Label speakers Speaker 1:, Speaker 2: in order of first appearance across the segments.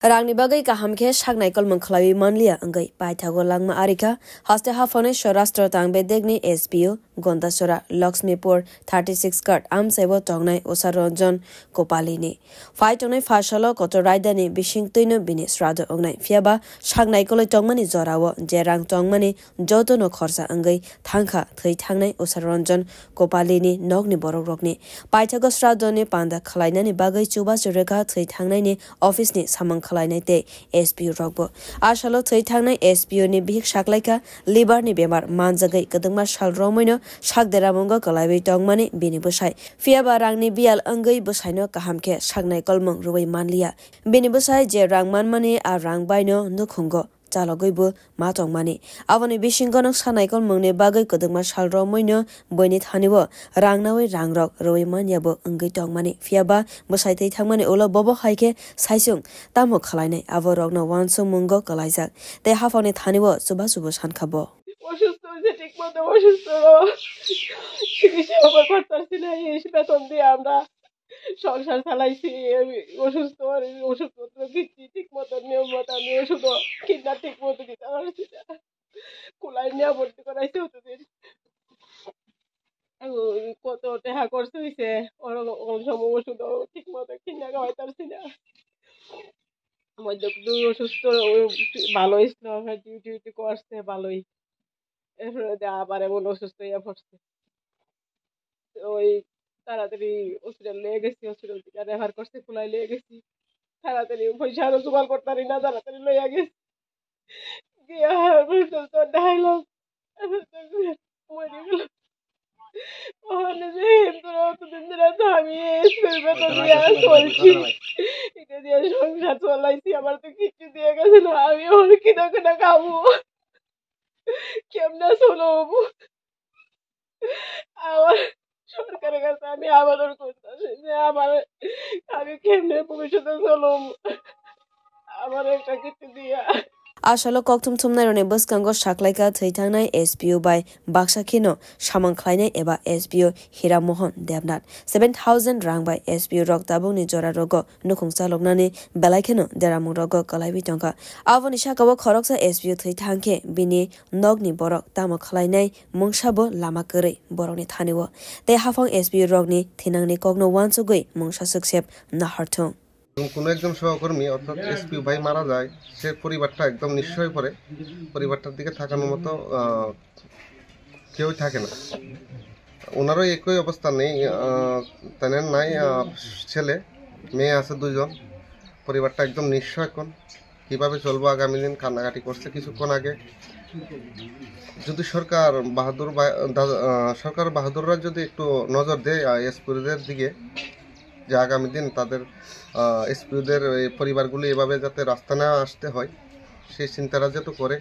Speaker 1: Rangni bagai kaham ke shagnai kol mangkhlawi manlia angai paithago langma arika haste hafone Saurashtra tangbe degni SPO Gondasora Lakshmipur 36 card amsaibo tongnai Osaranjan Kopalini Faitonai Fashalo koto raidani Bishingtuino bini srado ongnai fiaba shagnai kol tongmani jorawo jerang tongmani jotono khorsa angai thangkha thai thangnai Osaranjan Kopalini nogni borogrokni paithago srado ni panda khalainani bagai chuba chureka thai thangnai ni office ni samang khalainate SPO rogbo ashalo thai thangnai SPO ni bihik shaklaika liver ni bemar manjagai kadangma shalromoino shakdera mongo kalaibai tongmani bini busai fiaba rangni bial angai busaino kahamke shagnai kolmong ruwai manlia bini busai je rang manmani a rang baino nukhungo chalogoibu matongmani avoni bisinggonok sanai kolmongni bagai kadangma shalromoino boini thanibo rangnawai rangrok ruwai maniabo angai tongmani fiaba busai tei thangmani ulo bobo haike saisung tamo khalainai aborokno wansung mungo kalaijak te hafoni thanibo suba suba sankhabo
Speaker 2: অসুস্থ হয়েছে ঠিক মতো অসুস্থ চিকিৎসা করতে পারছি না এই বেতন দিয়ে আমরা সংসার চালাইছি অসুস্থ ওষুধপত্র কিনছি ঠিক মতো নিয়ম মতো আমি ওষুধ কিনা ঠিক মতো দিতে পারছি না কুলাই নিয়ে ভর্তি করাইছে ওষুধের কত টাকা খরচ হয়েছে সব ওষুধও ঠিক মতো কিনা খাওয়াই পারছি না মধ্যে অসুস্থ ভালো হয়েছিল ডিউটি করছে ভালোই এরপরে আবার এমন অসুস্থ হয়ে পড়ছে ওই তাড়াতাড়ি হসপিটাল নিয়ে গেছি হসপিটাল থেকে রেফার করছে খোলাই নিয়ে গেছি তাড়াতাড়ি পয়সা আরো জোগাড় করতে পারি না তাড়াতাড়ি লইয়া গেছি গিয়ে তো দেখাইলাম মরে গেল ওখানে যে অতদিন ধরে তো আমি বেতন দিয়ে চলছি এটা দিয়ে সংসার চলাইছি আমার তো কিছু দিয়ে গেছে না আমি ওর কিনা কিনা খাবো কেমনে চলো আমার সরকারের কাছে আমি আবেদন করতেছি যে আমি কেমনে ভবিষ্যতে চলো আমার একটা কিছু দিয়া
Speaker 1: Ashalo koktum tumnairone buskango shaklaika thaitangnai SPO by Baksakhino samangkhlainai eba SPO Hiramohon Devnat 7000 rang by SPO rok tabungni jora rogo nukhungchaloknani belaikeno deramung rogo kalaibi tongka avoni shakawo khoroksa SPO thaithangke bini nogni borok tamo khlainai mungsabo lama korei borokni thaniwo te hafong SPO rokni thinangni kokno wansugoi mungsa suksep naharthong
Speaker 3: কোনো একজন সহকর্মী অর্থাৎ SPO ভাই মারা যায় সে পরিবারটা একদম নিঃস্ব হয়ে পড়ে পরিবারটার দিকে তাকানোর মতো কেউই থাকে না ওনারও একই অবস্থা নেই তেনের নাই ছেলে মেয়ে আছে দুজন পরিবারটা একদম নিঃস্ব এখন কীভাবে চলবো আগামী দিন কান্নাকাটি করছে কিছুক্ষণ আগে যদি সরকার বাহাদুররা যদি একটু নজর দেয় এসপিওদের দিকে যে আগামী দিন তাদের এসপিওদের পরিবারগুলি এভাবে যাতে রাস্তা না আসতে হয় সেই চিন্তাটা যেহেতু করে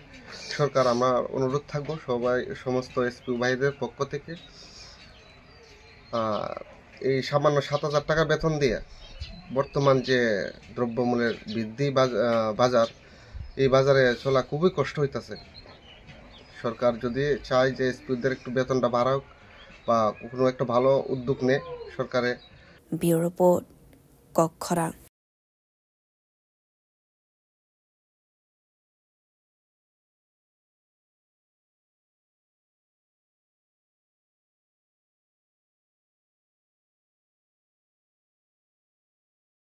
Speaker 3: সরকার আমরা অনুরোধ থাকবো সমস্ত এসপিও ভাইদের পক্ষ থেকে এই সামান্য 7000 টাকা বেতন দিয়ে বর্তমান যে দ্রব্যমূল্যের বৃদ্ধি বাজার এই বাজারে চলা খুবই কষ্ট হইতেছে সরকার যদি চায় যে এসপিওদের একটু বেতনটা বাড়াক বা কোনো একটা ভালো উদ্যোগ নেয় সরকারে
Speaker 1: Bureau Report Kokkhara